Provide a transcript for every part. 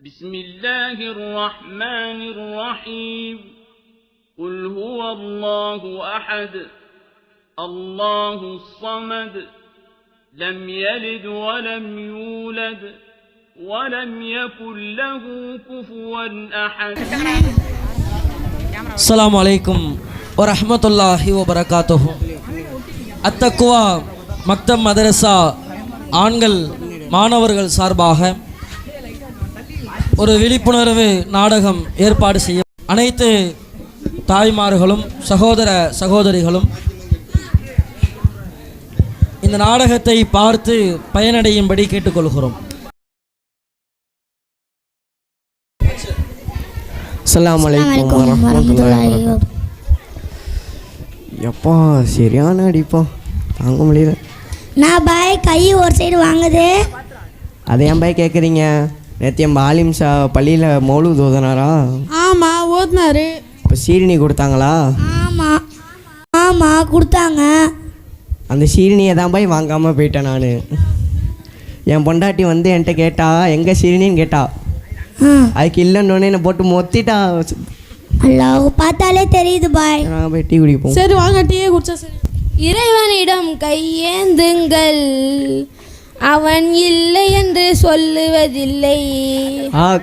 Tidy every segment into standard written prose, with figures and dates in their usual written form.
بسم الله الرحمن الرحيم قل هو الله أحد الله الصمد لم يلد ولم يولد ولم يكن له كفوا أحد. السلام عليكم ورحمة الله وبركاته. அத்தக்குவா மக்தப் மதரசா ஆண்கள் மாணவர்கள் சார்பாக ஒரு விழிப்புணர்வு நாடகம் ஏற்பாடு செய்ய அனைத்து தாய்மார்களும் சகோதர சகோதரிகளும் இந்த நாடகத்தை பார்த்து பயனடையும்படி கேட்டுக்கொள்கிறோம். அஸ்ஸலாமு அலைக்கும் வரஹ்மத்துல்லாஹி. எப்பா சரியான அடிப்பா, தாங்க முடியல. நான் பாய் கை ஒரு சைடு வாங்குது. அதை ஏன் பாய் கேட்குறீங்க? நேற்று என் ஆலிம் ஷா பள்ளியில் மௌலூத் ஓதுனாரா? ஆமாம் ஓதுனாரு. இப்போ சீரணி கொடுத்தாங்களா? ஆமாம் ஆமாம் கொடுத்தாங்க. அந்த சீரணியை தான் பாய் வாங்காமல் போயிட்டேன் நான். என் பொண்டாட்டி வந்து என்கிட்ட கேட்டா எங்கே சீரணின்னு கேட்டா, அதுக்கு இல்லைன்னு என்னை போட்டு மொத்திட்டா. அல்லாஹ் பார்த்தாலே தெரியுது பாய். நான் போய் டீ குடிப்போம். சரி வாங்க டீயே குடிச்சா சரி. இறைவனிடம் கையேந்துங்கள், அவன் இல்லை என்று சொல்லுவதில்லை.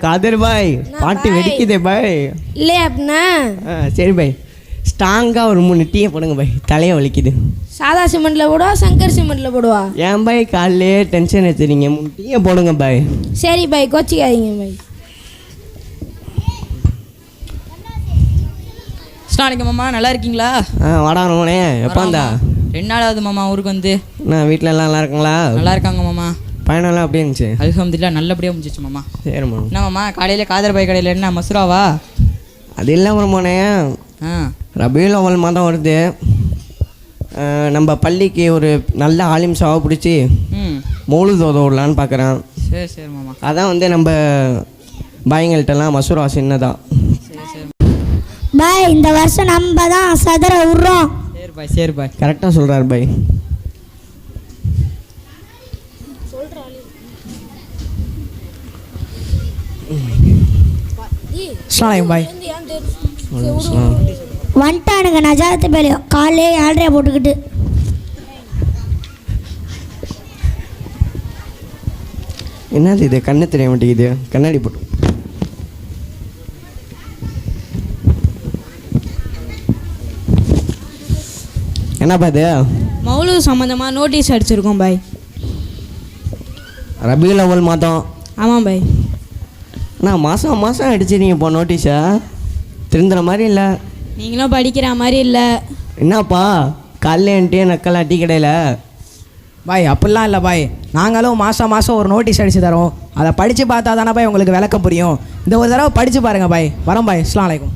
காதர் பாய் பாட்டு வெடிக்குதே பாய். இல்லையா அப்படின்னா? சரி பாய், ஸ்ட்ராங்காக ஒரு 3 டீயை போடுங்க பாய், தலையை வலிக்குது. சாதா சிமெண்ட்டில் போடுவா சங்கர் சிமெண்ட்டில் போடுவா? ஏன் பாய் காலையிலே டென்ஷன் எடுத்துறீங்க? 3 டீயை போடுங்க பாய். சரி பாய், கோச்சிக்காதீங்க பாய். அஸ்ஸலாமு மாமா, நல்லா இருக்கீங்களா? வாடா நோனே, எப்போந்தா? 2 நாள் ஆகுது மாமா ஊருக்கு வந்து. நான் வீட்டில் எல்லாம் நல்லா இருக்குங்களா? நல்லா இருக்காங்க மாமா. பயணம்லாம் அப்படியே இருந்துச்சு? அல்ஹம்துலில்லாஹ் நல்லபடியாக முடிஞ்சிச்சு மாமா. சரி மாமா. என்ன மாமா காலையில் காதர் பாய் கடையில் என்ன மசுராவா? அது இல்லாமல் மோனே, ரபியுல் அவல் மாதம் வருது. நம்ம பள்ளிக்கு ஒரு நல்ல ஆலிம் ஷாவை பிடிச்சி மௌலூத் ஓத விடலான்னு பார்க்குறேன். சரி சரி மாமா. அதான் வந்து நம்ம பாய்ங்கள்ட்டெல்லாம் மசூரா சின்னதான். சரி சரி பாய் இந்த வருஷம் நம்ம தான் சதற விட்றோம். சரி பாய் சரி பாய். கரெக்டாக சொல்கிறார் பாய். அஸ்ஸலாமு பாய். வந்துட்டானுங்க நஜாத்து பேலையும் காலையே 7:30 போட்டுக்கிட்டு. என்னது இது? கண்ணு தெரிய மாட்டேங்குது, கண்ணாடி போட்டு. என்னப்பா இது? மௌலூத் சம்மந்தமாக நோட்டீஸ் அடிச்சிருக்கோம் பாய். ரபியுல் அவல் மாதம்? ஆமாம் பாய். நான் மாதம் மாதம் அடிச்சிருங்க இப்போ நோட்டீஸா? திருந்துற மாதிரி இல்லை. நீங்களும் படிக்கிற மாதிரி இல்லை. என்னப்பா காலையிலே நக்கலா டீ கடையில்? பாய் அப்படிலாம் இல்லை பாய், நாங்களும் மாதம் மாதம் ஒரு நோட்டீஸ் அடித்து தரோம். அதை படித்து பார்த்தா தானே பாய் உங்களுக்கு விளக்கம் புரியும். இந்த ஒரு தடவை படித்து பாருங்கள் பாய். வரோம் பாய். அஸ்ஸலாமு அலைக்கும்.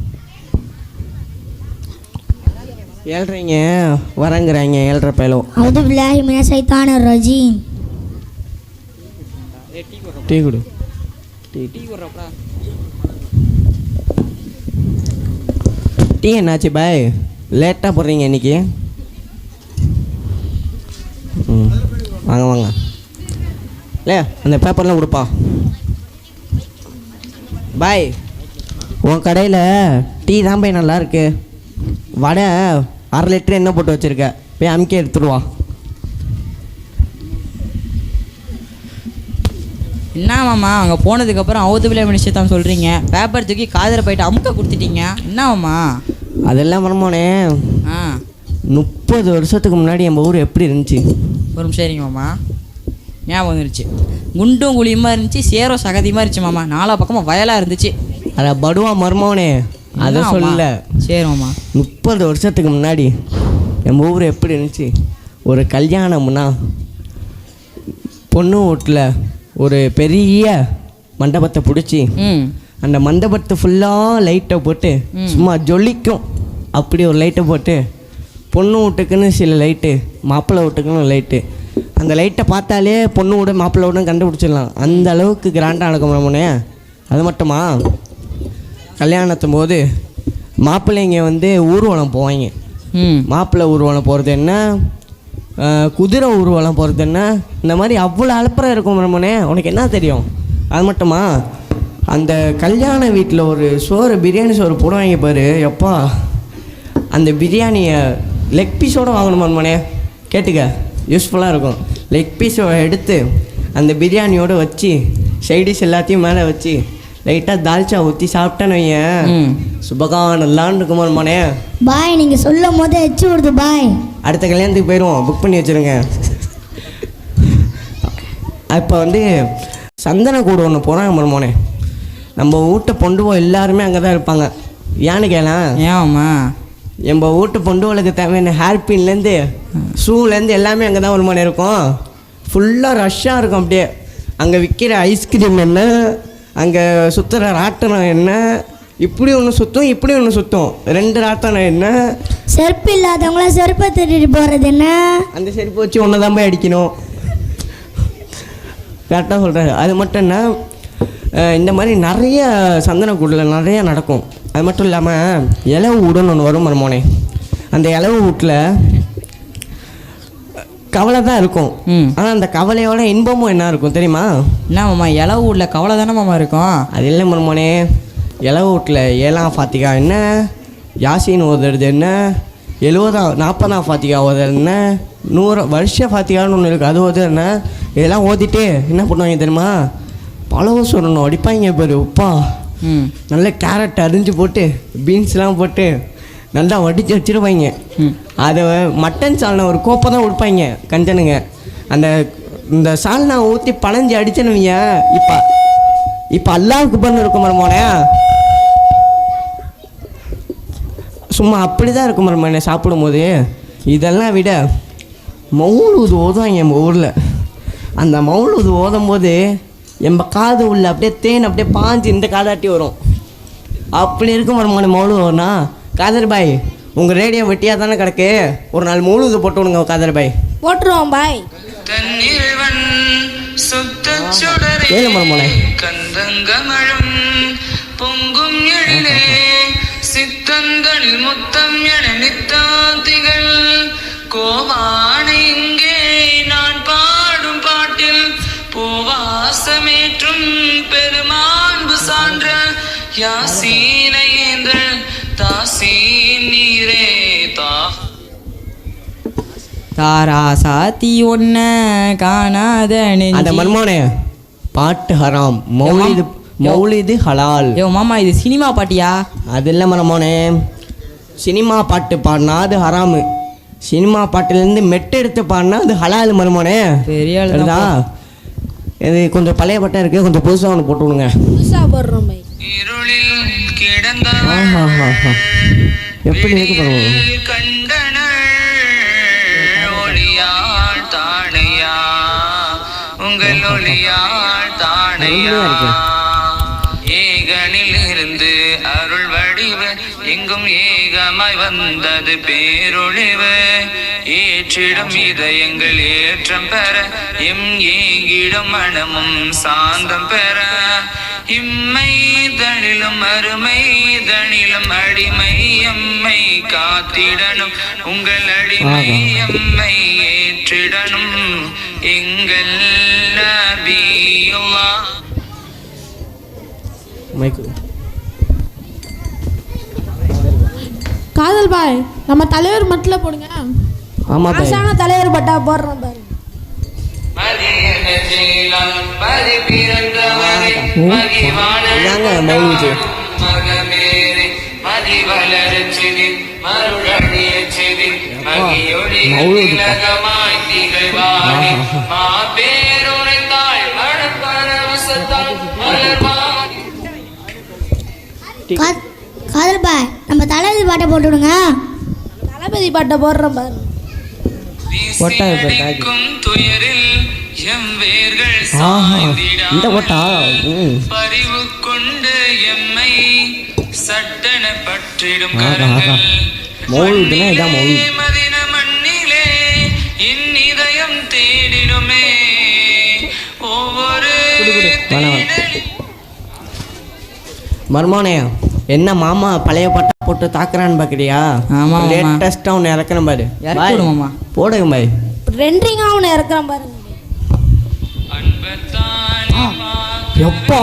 7:30ங்க வரங்கிறாங்க, 7:30 பயிலும். அவுது பில்லாஹி மின ஷைத்தானிர் ரஜீம். டீ கொடு. டீ என்னாச்சு பாய், லேட்டாக போடுறீங்க இன்னைக்கு? வாங்க வாங்க. இல்லையா அந்த பேப்பர்லாம் கொடுப்பா. பாய் உன் கடையில் டீ தான் பாய் நல்லா இருக்கு. வடை 1/2 லிட்டர் என்ன போட்டு வச்சுருக்க, போய் அமுக்கி எடுத்துருவா. என்ன மாமா அங்கே போனதுக்கப்புறம் அவுதுபில்லாஹி மினஷ் ஷைத்தானிர் சொல்கிறீங்க, பேப்பர் தூக்கி காதரை போயிட்டு அமுக்க கொடுத்துட்டீங்க. என்ன மாமா? அதெல்லாம் வரமோனே, 30 வருஷத்துக்கு முன்னாடி என் ஊர் எப்படி இருந்துச்சு? ஒரு நிமிஷம் சரிங்க மாமா, ஞாபகம் வந்துருச்சு. குண்டும் குழியுமா இருந்துச்சு, சேரோ சகதியுமா இருந்துச்சு மாமா. 4 பக்கமாக வயலாக இருந்துச்சு. அதை படுவா மருமோனே, அதை சொல்ல. சரி மாமா. 30 வருஷத்துக்கு முன்னாடி என் ஊர் எப்படி இருந்துச்சு? ஒரு கல்யாணம்னா பொண்ணு வீட்டில் ஒரு பெரிய மண்டபத்தை பிடிச்சி அந்த மண்டபத்தை ஃபுல்லாக லைட்டை போட்டு சும்மா ஜொலிக்கும் அப்படி ஒரு லைட்டை போட்டு, பொண்ணு வீட்டுக்குன்னு சில லைட்டு, மாப்பிள்ளை வீட்டுக்குன்னு லைட்டு. அந்த லைட்டை பார்த்தாலே பொண்ணு வீடு மாப்பிள்ளை வீடும் கண்டுபிடிச்சிடலாம். அந்த அளவுக்கு கிராண்டாக நடக்கும் ரமணே. அது மட்டுமா, கல்யாணத்தும் போது மாப்பிள்ளைங்க வந்து ஊர்வலம் போவாங்க. மாப்பிள்ளை ஊர்வலம் போகிறது என்ன, குதிரை ஊர்வலம் போகிறது என்ன, இந்த மாதிரி அவ்வளோ அலப்பறம் இருக்கும் ரமணே. உனக்கு என்ன தெரியும்? அது மட்டுமா, அந்த கல்யாண வீட்டில் ஒரு பிரியாணி சோறு போடுவாங்க பாரு எப்பா, அந்த பிரியாணியை லெக் பீஸோடு வாங்கணும் மருமோனே, கேட்டுக்க யூஸ்ஃபுல்லாக இருக்கும். லெக் பீஸை எடுத்து அந்த பிரியாணியோடு வச்சு சைடிஷ் எல்லாத்தையும் மேலே வச்சு லைட்டாக தால்ச்சா ஊற்றி சாப்பிட்டேன்னு வையன், சுபகானல்லான்னு இருக்கும் மருமோனே. பாய் நீங்கள் சொல்லும் போது எச்சு விடுது பாய். அடுத்த கல்யாணத்துக்கு போயிடுவோம், புக் பண்ணி வச்சுருங்க. இப்போ வந்து சந்தன கூடு ஒன்று போகிறாங்க மருமோனே. நம்ம வீட்டை பொண்டுவோ எல்லாருமே அங்கே தான் இருப்பாங்க. ஏன்னு கேளேன். ஏன்மா? நம்ம வீட்டு பொண்டுவளுக்கு தேவையான ஹேர்பின்லேருந்து ஷூலேருந்து எல்லாமே அங்கே தான் மருமோனே இருக்கும். ஃபுல்லாக ரஷ்ஷாக இருக்கும். அப்படியே அங்கே விற்கிற ஐஸ்கிரீம் என்ன, அங்கே சுற்றுற ராட்டனம் என்ன, இப்படி ஒன்று சுற்றும் இப்படி ஒன்று சுற்றும், 2 ராட்டனம் என்ன, செருப்பு இல்லாதவங்கள செருப்பை திருடிட்டு போகிறது என்ன, அந்த செருப்பு வச்சு ஒன்று தான் போய் அடிக்கணும். கரெக்டாக சொல்கிறாரு. அது மட்டும் என்ன, இந்த மாதிரி நிறைய சந்தனக்கூடில் நிறையா நடக்கும். அது மட்டும் இல்லாமல் இலவு வீடுன்னு ஒன்று வரும் மருமோனே. அந்த இலவு வீட்டில் கவலை தான் இருக்கும். ஆனால் அந்த கவலையோட இன்பமும் என்ன இருக்கும் தெரியுமா? என்ன மாமா, இலவு வீட்டில் கவலை தானே மாமா இருக்கும்? அது இல்லை மருமோனே, இலவு வீட்டில் 7ஆம் ஃபாத்திகா என்ன, யாசின் ஓதுறது என்ன, 40ஆம் ஃபாத்திகா ஓதுறது என்ன, 100 வருஷ ஃபாத்திகான்னு ஒன்று இருக்குது, அது ஓதுறது என்ன, இதெல்லாம் ஓதிட்டு என்ன பண்ணுவாங்க தெரியுமா? பழவு சொல்லணும் அடிப்பாங்க பாரு உப்பா. நல்ல கேரட் அரிஞ்சு போட்டு பீன்ஸ்லாம் போட்டு நல்லா வடித்து வச்சுருப்பாங்க. அதை மட்டன் சால்னா ஒரு கோப்பை தான் கொடுப்பாங்க கஞ்சனுங்க. இந்த சால்னா ஊற்றி பழஞ்சி அடிச்சனுவீங்க. இப்போ அல்லாவுக்கு பண்ணு இருக்கும் மருமோனே, சும்மா அப்படி தான் இருக்கும் மருமோனே சாப்பிடும்போது. இதெல்லாம் விட மௌலூது ஓதுவாங்க எங்கள் ஊரில். அந்த மௌலூது ஓதும் போது எம்ப காது உள்ள அப்படியே தேன் அப்படியே பாஞ்சு இந்த காதாட்டி வரும். அப்படி இருக்கும் மருமோனே மௌலூதுனா. காதர் பாய், உங்கள் ரேடியோ வெட்டியாக தானே கிடக்கு, ஒரு நாள் மௌலூது போட்டு விடுங்க காதர் பாய். போட்டுருவோம் பாய். ஏழு மருமோனே. கந்தங்கமழும் பொங்கும் எழிலே சித்தந்தனில் முத்தம் என நித்தாந்திகள் கோவானை இங்கே நான் பாடும் பாட்டில் பூவாசமேற்றும் பெருமாண்பு சான்ற யாசீனை ஏந்தல் தாசீன் நீரே தா தாரா சாத்தி ஒன்ன காணாத அந்த மர்மோனே பாட்டு ஹராம், மௌலிது ஹலால். ஏ மாமா, இது சினிமா பாட்டியா? அது இல்லை மர்மோனே, சினிமா பாட்டு பாடினா அது ஹராமு, சினிமா பாட்டுலேருந்து மெட்டு எடுத்து பாடினா அது ஹலால் மர்மோனே. பெரிய இது கொஞ்சம் பழைய பாட்டாக இருக்குது, கொஞ்சம் புதுசாக ஒன்று போட்டு விடுங்க. புதுசாக போடுறோம் பாய். இருளில் கிடந்த எப்படி இருக்கு பாருங்க. ஒளியாள் தானையா உங்கள் ஒளியாள் தானையா ஏகனில் இருந்து அருள் வடிவு எங்கும் ஏகமாய் வந்தது பேரொழிவு ஏற்றிடும் இதயங்கள் ஏற்றம் பெற எம் ஏங்கிடும் மனமும் சாந்தம் பெற இம்மை தனிலும் அருமை தனிலும் அடிமை எம்மை காத்திடனும் உங்கள் அடிமை எம்மை ஏற்றிடனும் எங்கள் நபியுல்லாஹ். காதல் பாய், நம்ம தலைவர் மட்டும் போடுங்க. ஆமாம் ஆசான தலைவர் பட்டா போடுறோம் பாரு. காதல் பாய், நம்ம தளபதி பாட்டை போட்டு விடுங்க. தளபதி பாட்டை போடுறோம் பாரு. இந்த ஓட்டா பறிவு கொண்டு எம்மை சட்டன பற்றிடும் கரங்கள் மதின மண்ணிலே என் இதயம் தேடிடுமே ஒவ்வொரு மர்மோனே. என்ன மாமா பழைய பட்டா போட்டு தாக்குறான்னு பார்க்குறியா? ஆமாம், லேட்டஸ்ட்டாக ஒன்று இறக்குறேன் பாரு. மாமா போடுங்க பாய். ரெண்டரிங்காக ஒன்று இறக்குறேன் பாருங்க. எப்போ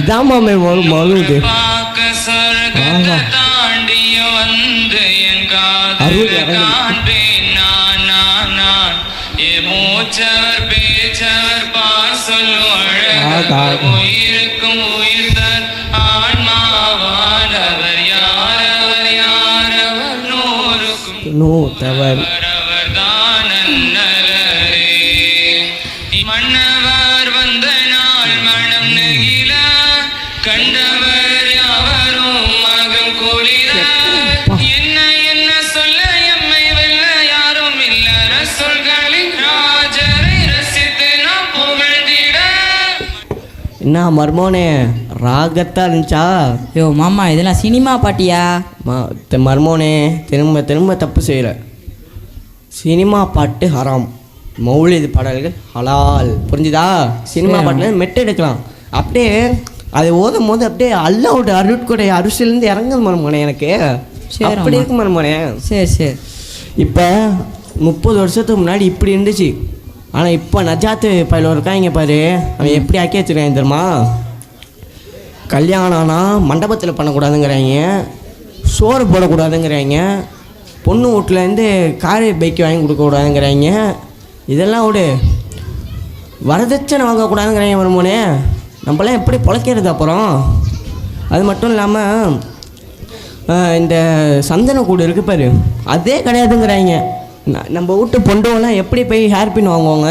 இதான் மாமே மழுது பார்க்க சொர்க்கத்தை தாண்டிய வந்து என் காதல காண்பேன் நான் என் மூச்சவர் பேச்சவர் பார் சொல்லும் அழகர் உயிருக்கும் உயிர் தர் ஆன்மாவானவர் யாரவர் நூறுக்கும் நூத்தவர் அவர்தான் அண்ணலரே. மன்னவர் வந்த நாள் மனம் நெகிழ கண்டவர் யாவரும் மகம் குளிர என்ன என்ன சொல்ல எம்மை வெல்ல யாரும் இல்ல ரசூல்களின் ராஜரை ரசித்து நாம் புகழ்ந்திட. என்ன மர்மோனே ராகத்தா இருந்துச்சா? யோ மாமா இதெல்லாம் சினிமா பாட்டியா? மர்மோனே திரும்ப திரும்ப தப்பு செய்கிற. சினிமா பாட்டு ஹராம், மௌலிது பாடல்கள் ஹலால். புரிஞ்சுதா? சினிமா பாட்டில் மெட்டு எடுக்கலாம். அப்படியே அது ஓதும் போது அப்படியே அல்லாவோட அருட்கொடை அரிசிலேருந்து இறங்குது மர்மோனே எனக்கு. அப்படி இருக்கு மர்மோனே. சரி சரி. இப்போ 30 வருஷத்துக்கு முன்னாடி இப்படி இருந்துச்சு. ஆனால் இப்போ நஜாத்து பயில இருக்காங்க பாரு, அவன் எப்படி ஆக்கி வச்சுருக்காங்க தெரியுமா? கல்யாணம்னா மண்டபத்தில் பண்ணக்கூடாதுங்கிறாங்க, சோறு போடக்கூடாதுங்கிறாங்க, பொண்ணு வீட்டிலேருந்து காரு பைக்கு வாங்கி கொடுக்கக்கூடாதுங்கிறாங்க. இதெல்லாம் விடு, வரதட்சணை வாங்கக்கூடாதுங்கிறாங்க வருமோனே. நம்மளாம் எப்படி பிழைக்கிறது அப்புறம்? அது மட்டும் இல்லாமல் இந்த சந்தன கூடு இருக்குது பாரு, அதே கிடையாதுங்கிறாங்க. நம்ம வீட்டு பொண்டுவெல்லாம் எப்படி போய் ஹேர் பின் வாங்குவாங்க?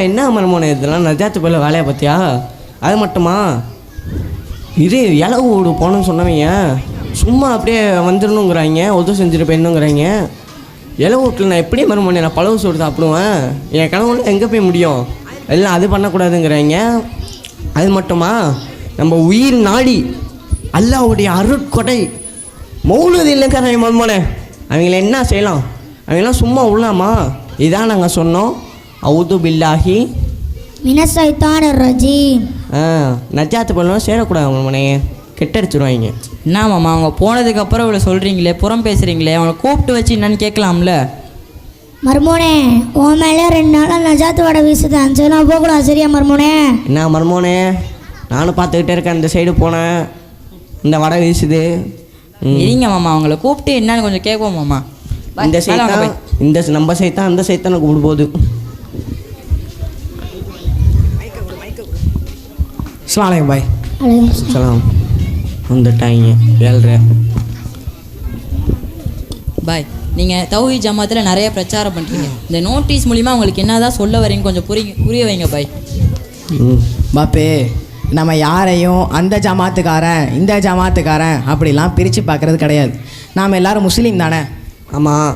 என்ன மருமோனே இதெல்லாம் நஜாத்து போல வேலையை பார்த்தியா? அது மட்டுமா இது இலவு வீடு போகணுன்னு சொன்னவங்க சும்மா அப்படியே வந்துடணுங்கிறாங்க, உதவி செஞ்சுட்டு போயிடணுங்கிறாங்க. இலவு வீட்டில் நான் எப்படி மருமோனே நான் பழவு சோறு சாப்பிடுவேன்? என் கனவுல எங்கே போய் முடியும்? எல்லாம் அது பண்ணக்கூடாதுங்கிறாங்க. அது மட்டுமா நம்ம உயிர் நாடி அல்லாவுடைய அருட்கொடை மௌலூது இல்லைங்கிறாங்க மருமோனே. அவங்கள என்ன செய்யலாம்? அவங்களாம் சும்மா உள்ளாமா? இதான் நாங்கள் சொன்னோம். அவுது பில்லாஹி மினசைத்தான் ரஜீம். நஜாத்து பண்ணலாம் சேரக்கூடாது அவங்க மனையை கெட்டடிச்சிருவாங்க. என்ன மாமா அவங்க போனதுக்கப்புறம் இவ்வளோ சொல்கிறீங்களே, புறம் பேசுகிறீங்களே, அவங்கள கூப்பிட்டு வச்சு என்னன்னு கேட்கலாம்ல? மர்மோனே உன் மேலே 2 நாளாக நஜாத்து வடை வீசுது, 5 நாள் போகக்கூடாது சரியா மர்மோனே? என்ன மர்மோனே, நானும் பார்த்துக்கிட்டே இருக்கேன். இந்த சைடு போனேன், இந்த வடை வீசுது. சரிங்க மாமா, அவங்கள கூப்பிட்டு என்னன்னு கொஞ்சம் கேட்போம் மாமா. இந்த சைத்தான், இந்த நம்ம சைத்தான் அந்த சைத்தானை கூப்பிடு போகுது. அஸ்ஸலாமு பாய். சலாம். வந்துட்டாங்க 7:30. பாய், நீங்கள் தௌஹீத் ஜமாத்தில் நிறைய பிரச்சாரம் பண்ணுறீங்க. இந்த நோட்டீஸ் மூலிமா உங்களுக்கு என்ன தான் சொல்ல வரீங்க கொஞ்சம் புரிய வைங்க பாய். பாப்பே, நம்ம யாரையும் அந்த ஜமாத்துக்காரன் இந்த ஜமாத்துக்காரன் அப்படிலாம் பிரித்து பார்க்குறது கிடையாது. நாம் எல்லோரும் முஸ்லீம் தானே? ஆமாம்.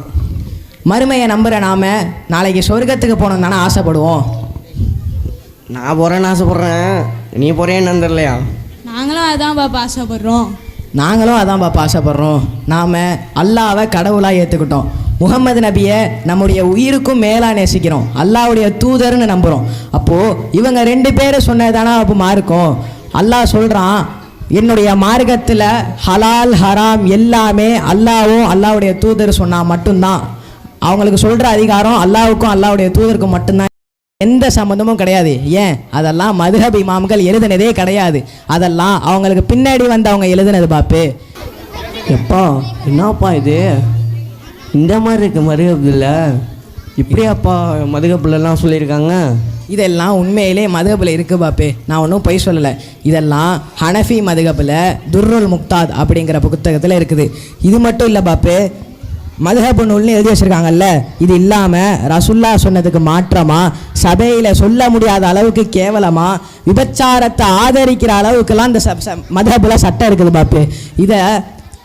மறுமையை நம்புகிற நாம் நாளைக்கு சொர்க்கத்துக்கு போகணும் தானே ஆசைப்படுவோம். நான் போகிறேன்னு ஆசைப்பட்றேன், நீ போகிறேன்னு தெரியலையா? நாங்களும் அதான் பாப்பா ஆசைப்படுறோம். நாங்களும் அதான் பாப்பா ஆசைப்படுறோம். நாம் அல்லாவை கடவுளாக ஏற்றுக்கிட்டோம். முகமது நபியை நம்முடைய உயிருக்கும் மேலாக நேசிக்கிறோம். அல்லாவுடைய தூதர்னு நம்புகிறோம். அப்போது இவங்க 2 பேரும் சொன்னதானா அப்போ மார்க்கம்? அல்லாஹ் சொல்கிறான், என்னுடைய மார்க்கத்தில் ஹலால் ஹராம் எல்லாமே அல்லாவும் அல்லாவுடைய தூதர் சொன்னால் மட்டும்தான். அவங்களுக்கு சொல்கிற அதிகாரம் அல்லாவுக்கும் அல்லாவுடைய தூதருக்கும் மட்டும்தான், எந்த சம்மந்தமும் கிடையாது. ஏன்? அதெல்லாம் மதுஹப் இமாம்கள் எழுதுனதே கிடையாது. அதெல்லாம் அவங்களுக்கு பின்னாடி வந்தவங்க எழுதுனது பாப்பு. எப்பா என்னப்பா இது இந்த மாதிரி இருக்கு மதுகப்பில்? இப்படியாப்பா மதுகப்பிலலாம் சொல்லியிருக்காங்க? இதெல்லாம் உண்மையிலே மதுகப்பில் இருக்குது பாப்பு. நான் ஒன்றும் பொய் சொல்லலை. இதெல்லாம் ஹனஃபி மதுகப்பில் துர்ருல் முக்தாத் அப்படிங்கிற புத்தகத்தில் இருக்குது. இது மட்டும் இல்லை பாப்பு, மதுஹப் நூல்னு எழுதி வச்சுருக்காங்கல்ல, இது இல்லாமல் ரசுல்லா சொன்னதுக்கு மாற்றமாக சபையில் சொல்ல முடியாத அளவுக்கு கேவலமாக விபச்சாரத்தை ஆதரிக்கிற அளவுக்குலாம் இந்த மதுஹப்பில் சட்டம் இருக்குது பாப்பு. இதை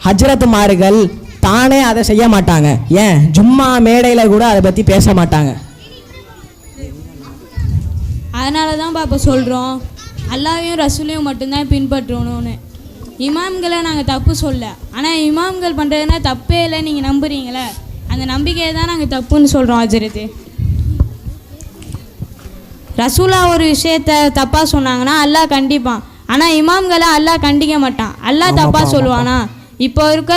ஹஜ்ரத்துமார்கள் தானே அதை செய்ய மாட்டாங்க. ஏன்? ஜும்மா மேடையில் கூட அதை பற்றி பேச மாட்டாங்க. அதனால தான் பாப்பா சொல்கிறோம், அல்லாவையும் ரசூலையும் மட்டும்தான் பின்பற்றணும்னு. இமாம்களை நாங்கள் தப்பு சொல்ல, ஆனால் இமாம்கள் பண்ணுறதுனா தப்பே இல்லை, நீங்கள் நம்புறீங்களே, அந்த நம்பிக்கையை தான் நாங்கள் தப்புன்னு சொல்கிறோம். ஹஜ்ரத்து ரசூலா ஒரு விஷயத்த தப்பாக சொன்னாங்கன்னா அல்லாஹ் கண்டிப்பான், ஆனால் இமாம்களை அல்லாஹ் கண்டிக்க மாட்டான். அல்லாஹ் தப்பாக சொல்லுவானா? இப்போ இருக்க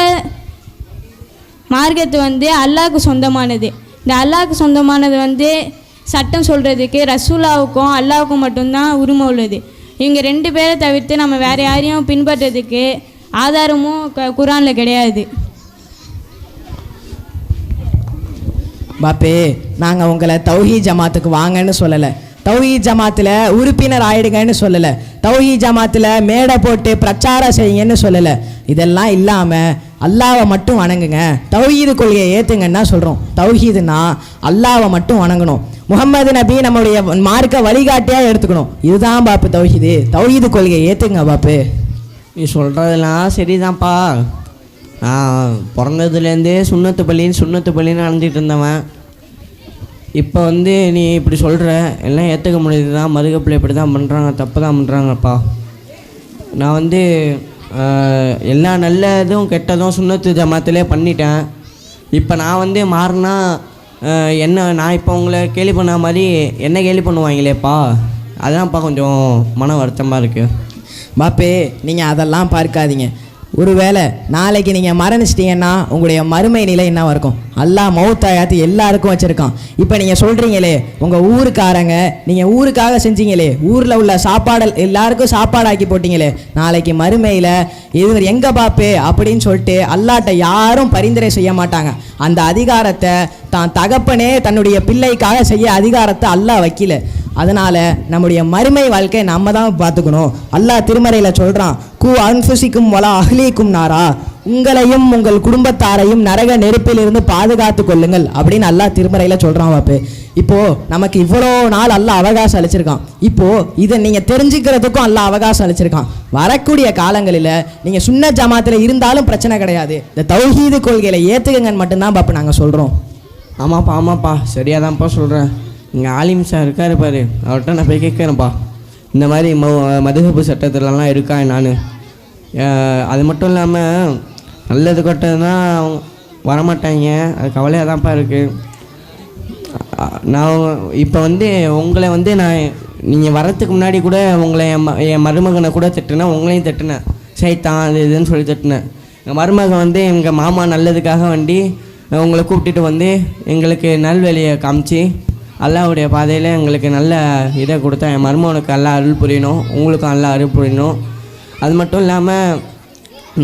மார்க்கத்து அல்லாஹ்க்கு சொந்தமானது. இந்த அல்லாஹ்க்கு சொந்தமானது சட்டம் சொல்கிறதுக்கு ரசூலாவுக்கும் அல்லாவுக்கும் மட்டும்தான் உரிமை உள்ளது. இவங்க 2 பேரை தவிர்த்து நம்ம வேறு யாரையும் பின்பற்றதுக்கு ஆதாரமும் குரானில் கிடையாது. பாப்பே, நாங்கள் உங்களை தௌஹீத் ஜமாத்துக்கு வாங்கன்னு சொல்லலை, தௌஹீத் ஜமாத்தில் உறுப்பினர் ஆயிடுங்கன்னு சொல்லலை, தௌஹீத் ஜமாத்தில் மேடை போட்டு பிரச்சாரம் செய்யுங்கன்னு சொல்லலை. இதெல்லாம் இல்லாமல் அல்லாவை மட்டும் வணங்குங்க, தௌஹீது கொள்கையை ஏற்றுங்கன்னா சொல்கிறோம். தௌஹீதுனா அல்லாவை மட்டும் வணங்கணும், முகமது நபி நம்முடைய மார்க்க வழிகாட்டியாக எடுத்துக்கணும். இதுதான் பாப்பு தௌஹீது. தௌஹீது கொள்கையை ஏற்றுங்க பாப்பு. நீ சொல்கிறதெல்லாம் சரிதான்ப்பா. நான் பிறந்ததுலேருந்தே சுண்ணத்து பள்ளின்னு அணைஞ்சிட்டு இருந்தவன். இப்போ வந்து நீ இப்படி சொல்கிற, எல்லாம் ஏற்றுக்க முடியுது தான், மதுகப்பில் இப்படி தான் பண்ணுறாங்க, தப்பு தான் பண்ணுறாங்கப்பா. நான் வந்து எல்லா நல்லதும் கெட்டதும் சுண்ணத்து ஜமாத்திலே பண்ணிட்டேன். இப்போ நான் வந்து மாறினா நான் இப்போ உங்களை கேலி பண்ண மாதிரி என்ன கேலி பண்ணுவாங்களேப்பா, அதான்ப்பா கொஞ்சம் மன வருத்தமாக இருக்குது. பாப்பே, நீங்கள் அதெல்லாம் பார்க்காதீங்க. ஒருவேளை நாளைக்கு நீங்கள் மரணிச்சிட்டிங்கன்னா உங்களுடைய மறுமை நிலை என்னவா இருக்கும்? அல்லாஹ் மௌத்தாயாத்து எல்லாருக்கும் வச்சுருக்கான். இப்போ நீங்கள் சொல்கிறீங்களே உங்கள் ஊருக்காரங்க, நீங்கள் ஊருக்காக செஞ்சீங்களே, ஊரில் உள்ள சாப்பாடு எல்லாருக்கும் சாப்பாடு ஆக்கி போட்டிங்களே, நாளைக்கு மறுமையில் இது எங்கே பாப்பே அப்படின்னு சொல்லிட்டு அல்லாட்ட யாரும் பரிந்துரை செய்ய மாட்டாங்க. அந்த அதிகாரத்தை தான் தகப்பனே தன்னுடைய பிள்ளைக்காக செய்ய அதிகாரத்தை அல்லாஹ் வைக்கல. அதனால் நம்முடைய மறுமை வாழ்க்கையை நம்ம தான் பார்த்துக்கணும். அல்லாஹ் திருமறையில் சொல்கிறான், கு அன்ஃபுசிக்கும் வலா அஹ்லீக்கும் நாரா, உங்களையும் உங்கள் குடும்பத்தாரையும் நரக நெருப்பிலிருந்து பாதுகாத்து கொள்ளுங்கள் அப்படின்னு அல்லாஹ் திருமறையில் சொல்கிறான். பாப்பு, இப்போது நமக்கு இவ்வளோ நாள் அல்லாஹ் அவகாசம் அளிச்சிருக்கான். இப்போது இதை நீங்கள் தெரிஞ்சுக்கிறதுக்கும் அல்லாஹ் அவகாசம் அளிச்சிருக்கான். வரக்கூடிய காலங்களில் நீங்கள் சுன்னத் ஜமாத்தில் இருந்தாலும் பிரச்சனை கிடையாது, இந்த தௌஹீது கொள்கையில் ஏற்றுக்கங்கன்னு மட்டும்தான் பாப்பு நாங்கள் சொல்கிறோம். ஆமாப்பா சரியாக தான்ப்பா சொல்கிறேன். இங்கே ஆலிம் சார் இருக்காரு பாரு, அவர்கிட்ட நான் போய் கேட்குறேன்ப்பா, இந்த மாதிரி மதுகப்பு சட்டத்திலலாம் இருக்கா நான். அது மட்டும் இல்லாமல் நல்லது கட்டதுன்னா வரமாட்டாங்க, அது கவலையாக தான்ப்பா இருக்குது. நான் இப்போ வந்து உங்களை வந்து நீங்கள் வரத்துக்கு முன்னாடி கூட உங்களை என் மருமகனை கூட திட்டினேன், உங்களையும் திட்டினேன், சைத்தான் அது இதுன்னு சொல்லி திட்டினேன். எங்கள் மருமகன் வந்து எங்கள் மாமா நல்லதுக்காக வேண்டி உங்களை கூப்பிட்டுட்டு வந்து எங்களுக்கு நல்வெளியை காமிச்சு அல்லாஹ்வுடைய பாதையில் எங்களுக்கு நல்ல இதை கொடுத்தா. என் மருமகனுக்கு அல்லாஹ் அருள் புரியணும், உங்களுக்கும் அல்லாஹ் அருள் புரியணும். அது மட்டும் இல்லாமல்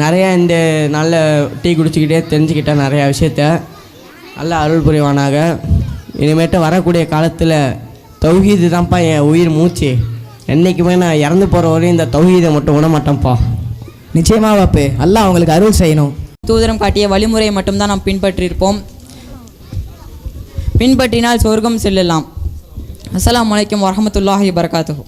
நிறையா இந்த நல்ல டீ குடிச்சிக்கிட்டே தெரிஞ்சுக்கிட்டேன் நிறையா விஷயத்த. அல்லாஹ் அருள் புரிவானாக. இனிமேட்டு வரக்கூடிய காலத்தில் தௌஹீது தான்ப்பா என் உயிர் மூச்சு. என்றைக்குமே நான் இறந்து போகிற வரையும் இந்த தௌஹீதை மட்டும் விட மாட்டேன்ப்பா. நிச்சயமாக பாப்பு, அல்லாஹ் அவங்களுக்கு அருள் செய்யணும். தூதரம் காட்டிய வழிமுறையை மட்டும்தான் நாம் பின்பற்றியிருப்போம், பின்பற்றினால் சொர்க்கம் செல்லலாம். அஸ்ஸலாமு அலைக்கும் வரஹ்மத்துல்லாஹி வபரகாத்துஹு.